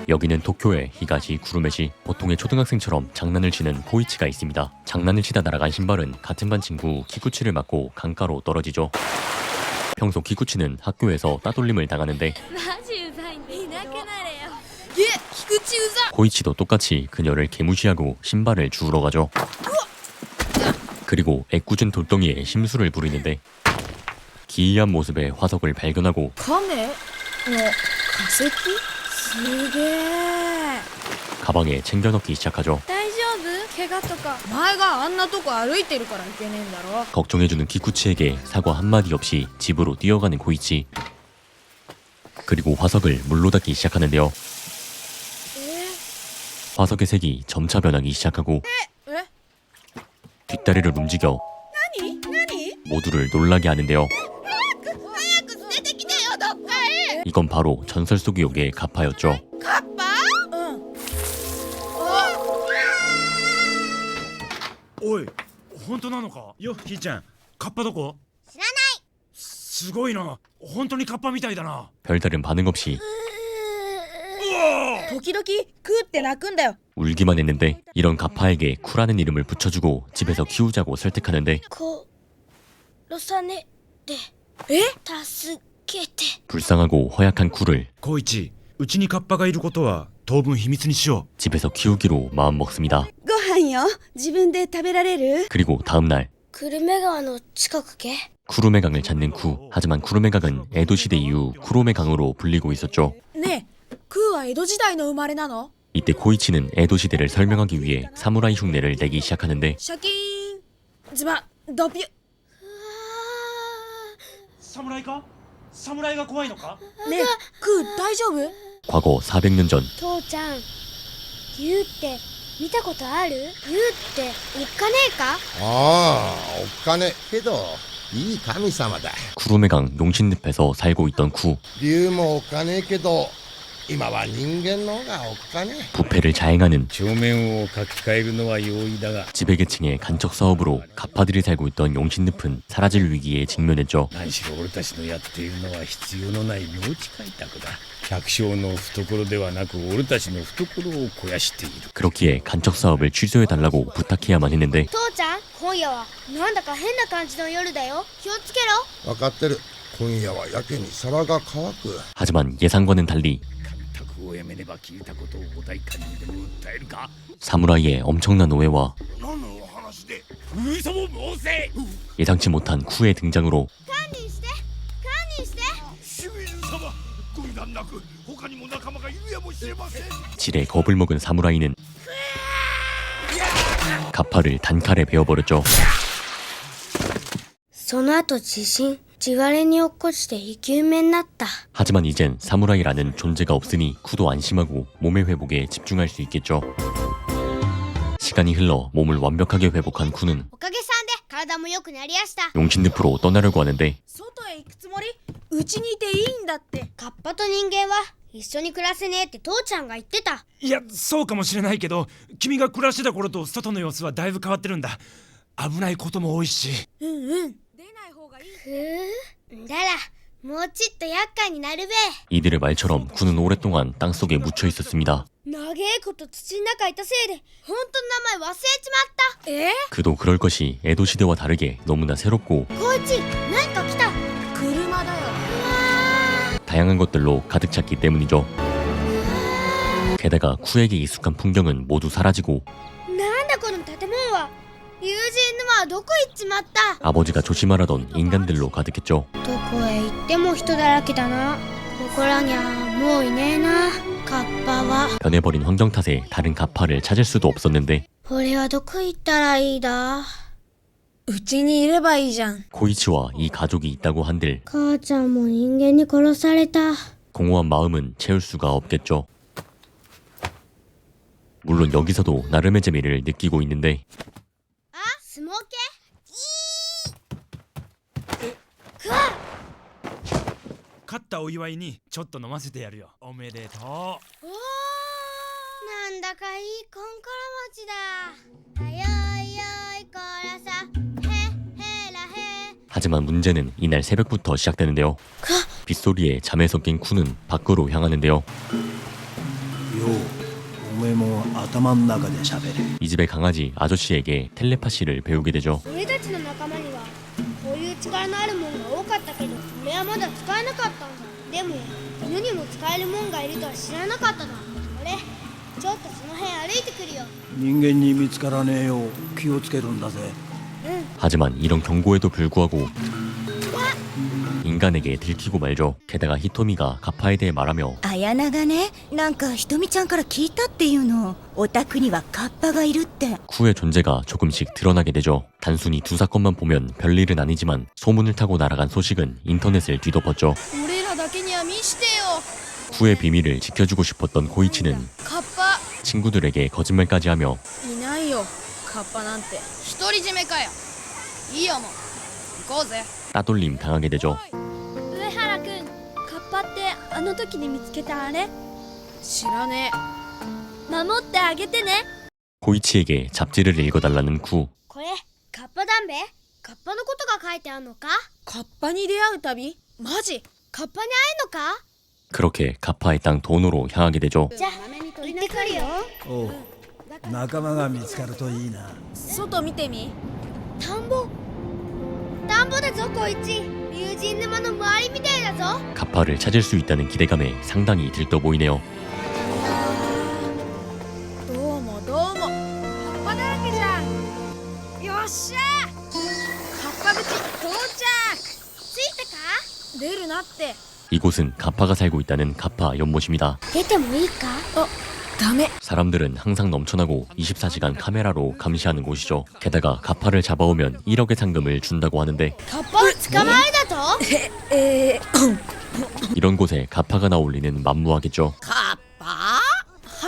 여기는 도쿄의 히가시 구루메시. 보통의 초등학생처럼 장난을 치는 코이치가 있습니다. 장난을 치다 날아간 신발은 같은 반 친구 키쿠치를 맞고 강가로 떨어지죠. 평소 키쿠치는 학교에서 따돌림을 당하는데 코이치도 똑같이 그녀를 개무시하고 신발을 주우러 가죠. 그리고 애꿎은 돌덩이에 심술을 부리는데 기이한 모습의 화석을 발견하고 亀の化石すげえ 가방에 챙겨 넣기 시작하죠. 大丈夫怪我とか前があんなとこ歩いてるからいけねえんだろ 걱정해주는 키쿠치에게 사과 한마디 없이 집으로 뛰어가는 코이치. 그리고 화석을 물로 닦기 시작하는데요. 화석의 색이 점차 변하기 시작하고 뒷다리를 움직여 모두를 놀라게 하는데요. 이건 바로 전설 속의 요괴 가파였죠. おい、本当なのかよ、ひーちゃん、カッパどこ知らないすごいな、本当にカッパみたいだな 별다른 반응 없이 時々クーって鳴くんだよ 울기만 했는데 이런 가파에게 쿠라는 이름을 붙여주고 집에서 키우자고 설득하는데 殺さねてえ助けて 불쌍하고 허약한 쿠를 コイチ、うちにカッパがいることは当分秘密にしよ 집에서 키우기로 마음먹습니다. ご飯よ自分で食べられる 그리고 다음날 久留米川の近くけ 쿠루메강을 찾는 쿠. 하지만 쿠루메강은 에도시대 이후 쿠로메강으로 불리고 있었죠. ねえクーは江戸時代の生まれなの 이때 코이치는 에도시대를 설명하기 위해 사무라이 흉내를 내기 시작하는데 シャキーンズバドピュう。侍か侍が怖いのかねえクー大丈夫 과거 400년 전 父ちゃん竜って見たことある竜っておっかねえかああ、おっかねけどいい神様だ。 쿠루메강 용신늪에서 살고 있던 쿠. 竜もおっかねえけど今は人間の方がおっかね 부패를 자행하는 帳面を書き換えるのは容易だが 지배계층의 간척 사업으로 가파들이 살고 있던 용신늪은 사라질 위기에 직면했죠. 何しろ俺たちのやっているのは必要のない明智開拓だ。百姓の懐ではなく俺たちの懐を肥やしている。 그렇기에 간척 사업을 취소해달라고 부탁해야만 했는데 父ちゃん今夜はなんだか変な感じの夜だよ気をつけろえ。分かってる。今夜はやけに皿が乾く。 하지만 예상과는 달리 開拓をやめねば聞いたことをお代官にでも訴えるか。 사무라이의 엄청난 오해와 何のお話で嘘を申せ。 예상치 못한 쿠의 등장으로 堪忍して堪忍して清水様、軍団なく他にも仲間がいるやもしれません 지레 겁을 먹은 사무라이는 가파를 단칼에 베어버렸죠. その後地震地割れに落っこちて生き埋めになった 하지만 이젠 사무라이라는 존재가 없으니 쿠도 안심하고 몸의 회복에 집중할 수 있겠죠. 시간이 흘러 몸을 완벽하게 회복한 쿠는 おかげさんで体も良くなりやした 용신늪으로 떠나려고 하는데 外へ行くつもりうちにいていいんだってカッパと人間は一緒に暮らせねえって父ちゃんが言ってたいや、そうかもしれないけど、君が暮らしてた頃と外の様子はだいぶ変わってるんだ。危ないことも多いし。うんうん出ない方がいいふうだらもうちっと厄介になるべ 이들의 말처럼 쿠는 오랫동안 땅속에 묻혀 있었습니다. 長えこと土の中いたせいで本当の名前忘れちまったえ 그도 그럴 것이 에도 시대와 다르게 너무나 새롭고 こいち何か来た車だよ 다양한 것들로 가득 찼기 때문이죠. 게다가 쿠에게 익숙한 풍경은 모두 사라지고 なんだこの建物は友人のはどこ行っちまった 아버지가 조심하라던 인간들로 가득했죠. どこへ行っても人だらけだなここらにゃもういねえなカッパは 변해버린 환경 탓에 다른 가파를 찾을 수도 없었는데 俺はどこ行ったらいいだうちにいればいいじゃん 코이치와 이 가족이 있다고 한들 母ちゃんも人間に殺された 공허한 마음은 채울 수가 없겠죠. 물론 여기서도 나름의 재미를 느끼고 있는데 あ相撲系勝ったお祝いにちょっと飲ませてやるよ。おめでとう。おーなんだかいいこんころ餅だはよいよいこらさへらへ 하지만 문제는 이날 새벽부터 시작되는데요. 빗소리에 잠에서 깬 쿠는 밖으로 향하는데요. おめえも頭の中で喋れ。 이 집의 강아지 아저씨에게 텔레파시를 배우게 되죠. 俺たちの仲間にはこういう力のあるもんが多かったけど俺はまだ使えなかったんだ。でも犬にも使えるもんがいるとは知らなかったな。俺ちょっとその辺歩いてくるよ。人間に見つからねえよう気をつけるんだぜ。 하지만 이런 경고에도 불구하고 인간에게 들키고 말죠. 게다가 히토미가 가파에 대해 말하며 綾菜がね、なんかひとみちゃんから聞いたっていうの。お宅にはカッパがいるって。 쿠의 존재가 조금씩 드러나게 되죠. 단순히 두 사건만 보면 별일은 아니지만 소문을 타고 날아간 소식은 인터넷을 뒤덮었죠. 俺らだけには見してよ。 쿠의 비밀을 지켜주고 싶었던 고이치는 カッパ 친구들에게 거짓말까지 하며 いないよ。カッパなんて独り占めかよ。いいよもう行こうぜ。 따돌림 당하게 되죠. 上原くんカッパってあの時に見つけたあれ知らね守ってあげてね。 고이치에게 잡지를 읽어달라는 쿠. これカッパダンベカッパのことが書いてあるのか。カッパに出会う旅。マジ。カッパに会えるのか。 그렇게 가파의 땅 도노로 향하게 되죠. じゃあ行ってくるよ。おう、仲間が見つかるといいな。外見てみ。田んぼだぞこいち。竜神沼の周りみたいだぞ。 가파를 찾을 수 있다는 기대감에 상당히 들떠 보이네요. どうもどうも。カッパだらけじゃん。よっしゃ。カッパ口到着。ついたか。出るなって。 이곳은 가파가 살고 있다는 가파 연못입니다. 出てもいいか。ダメ。 사람들은 항상 넘쳐나고 24시간 카메라로 감시하는 곳이죠. 게다가 가파를 잡아오면 1억의 상금을 준다고 하는데 カッパを捕まえだと。 이런 곳에 가파가 나올 리는 만무하겠죠. は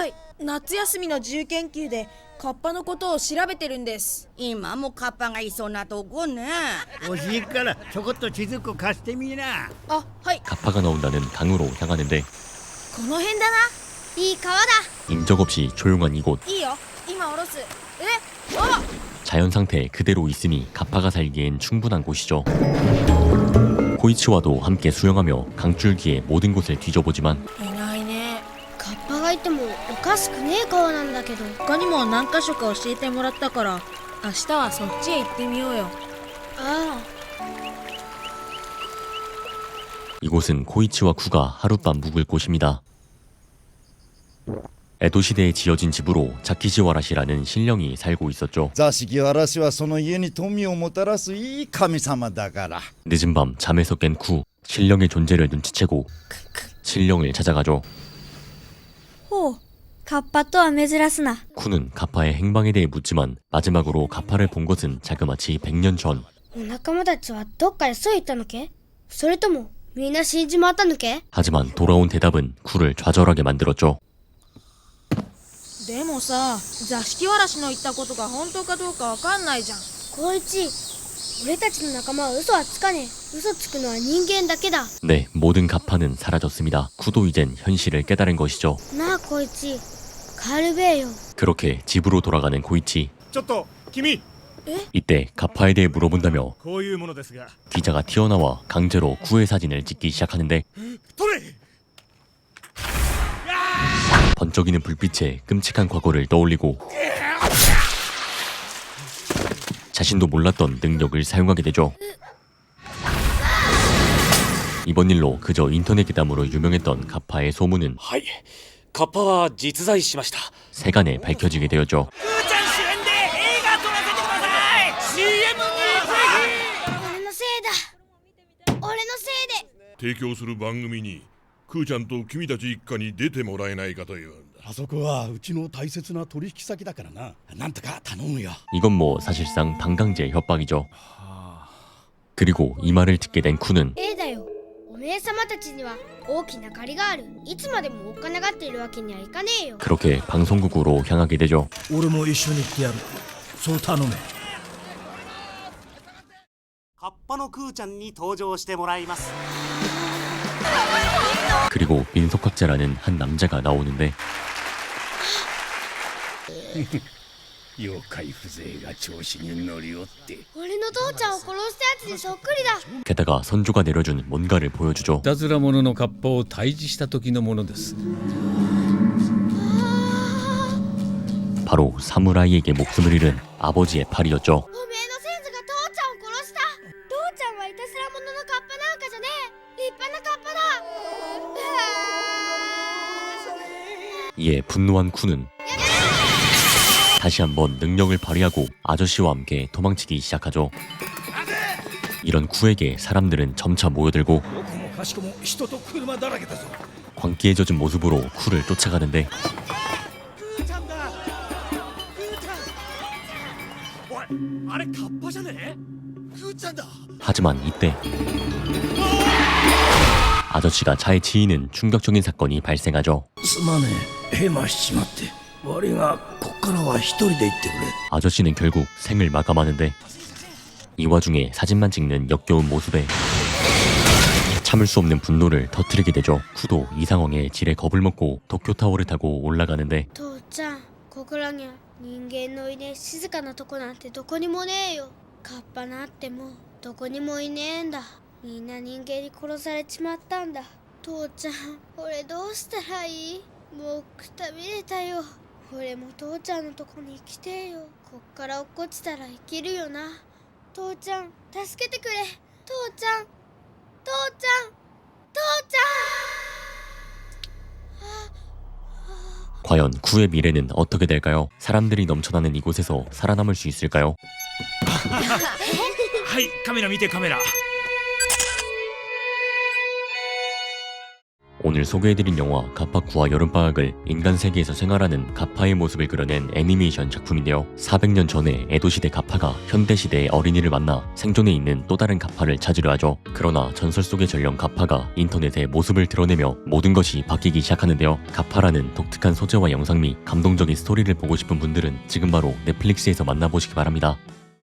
い。夏休みの自由研究でカッパのことを調べてるんです。今もカッパがいそうなとこね。惜しいからちょこっと地図こ貸してみな。あ、はい。 가파가 나온다는 강으로 향하는데 この辺だな。いい川だ。 인적 없이 조용한 이곳. いいよ。今下ろす。자연 상태 그대로 있으니 가파가 살기엔 충분한 곳이죠. 고이치와도 함께 수영하며 강줄기에 모든 곳을 뒤져보지만 いないね。カッパがいてもおかしくねえ川なんだけど。他にも何か所か教えてもらったから明日はそっちへ行ってみようよ。あ 이곳은 고이치와 쿠가 하룻밤 묵을 곳입니다. 에도 시대에 지어진 집으로 자키지와라시라는 신령이 살고 있었죠. 座敷わらしはその家に富をもたらすいい神様だから。 늦은 밤 잠에서 깬 쿠, 신령의 존재를 눈치채고 신령을 찾아가죠. ほうカッパとは珍すな。 쿠는 가파의 행방에 대해 묻지만 마지막으로 가파를 본 것은 자그마치 100년 전. お仲間たちはどっかへそう言ったのけ。それともみんな死んじまったのけ。 하지만 돌아온 대답은 쿠를 좌절하게 만들었죠. でもさ、座敷わらしの言ったことが本当かどうかわかんないじゃん。こいち俺たちの仲間は嘘はつかねえ。嘘つくのは人間だけだ。 네, 모든 가파는 사라졌습니다. 쿠도 이젠 현실을 깨달은 것이죠. なあこいち帰るべえよ。 그렇게 집으로 돌아가는 고이치. ちょっと君 이때 가파에 대해 물어본다며 こういうものですが 기자가 튀어나와 강제로 쿠의 사진을 찍기 시작하는데 撮れ。 번쩍이는 불빛에 끔찍한 과거를 떠올리고 자신도 몰랐던 능력을 사용하게 되죠. 이번 일로 그저 인터넷 기담으로 유명했던 가파의 소문은 はい、カッパは実在しました。 세간에 밝혀지게 되었죠. 俺のせいだ。俺のせいで。提供する番組にクーちゃんと君たち一家に出てもらえないかというんだ。あそこはうちの大切な取引先だからな。なんとか頼むよ。 이건 뭐 사실상 방강제 협박이죠. 그리고 이 말을 듣게 된 쿠는 ええだよ。お姉様たちには大きな借りがある。いつまでもおっかながっているわけにはいかねえよ。 그렇게 방송국으로 향하게 되죠. 俺も一緒に行ってやる。そう頼め。カッパのクーちゃんに登場してもらいます。 그리고 민속학자라는 한 남자가 나오는데 妖怪風情が調子に乗りおって。俺の父ちゃんを殺したやつにそっくりだ。 게다가 선조가 내려준 뭔가를 보여주죠. いたずら者のカッパを退治した時のものです。 바로 사무라이에게 목숨을 잃은 아버지의 팔이었죠. おめえの先祖が父ちゃんを殺した。父ちゃんはいたずら者のカッパなんかじゃねえ。立派なカッパだ。 이에 분노한 쿠는 다시 한번 능력을 발휘하고 아저씨와 함께 도망치기 시작하죠. 이런 쿠에게 사람들은 점차 모여들고 どこもかしこも人と車だらけだぞ。 광기에 젖은 모습으로 쿠를 쫓아가는데 クーちゃんだクーちゃんおいあれカッパじゃねえクーちゃんだ 하지만 이때 아저씨가 차에 치이는 충격적인 사건이 발생하죠. すまねえ、ヘマしちまって。悪いが、こっからは一人で行ってくれ。 아저씨는 결국 생을 마감하는데 이 와중에 사진만 찍는 역겨운 모습에 참을 수 없는 분노를 터뜨리게 되죠. 쿠도 이 상황에 지레 겁을 먹고 도쿄타워를 타고 올라가는데 父ちゃん、ここらにゃ人間のいねえ静かなとこなんてどこにもねえよ。カッパなってもどこにもいねえんだ。みんな人間に殺されちまったんだ。父ちゃん、俺どうしたらいい？もうくたびれたよ。俺も父ちゃんのとこに来てえよ。こっから落っこちたら生きるよな。父ちゃん、助けてくれ。父ちゃん、父ちゃん、父ちゃん。 과연 쿠의 미래는 어떻게 될까요? 사람들이 넘쳐나는 이곳에서 살아남을 수 있을까요? はいカメラ見てカメラ 오늘 소개해드린 영화 가파쿠와 여름방학을 인간 세계에서 생활하는 가파의 모습을 그려낸 애니메이션 작품인데요. 400년 전에 에도시대 가파가 현대시대의 어린이를 만나 생존해 있는 또 다른 가파를 찾으려 하죠. 그러나 전설 속의 전령 가파가 인터넷에 모습을 드러내며 모든 것이 바뀌기 시작하는데요. 가파라는 독특한 소재와 영상 및 감동적인 스토리를 보고 싶은 분들은 지금 바로 넷플릭스에서 만나보시기 바랍니다.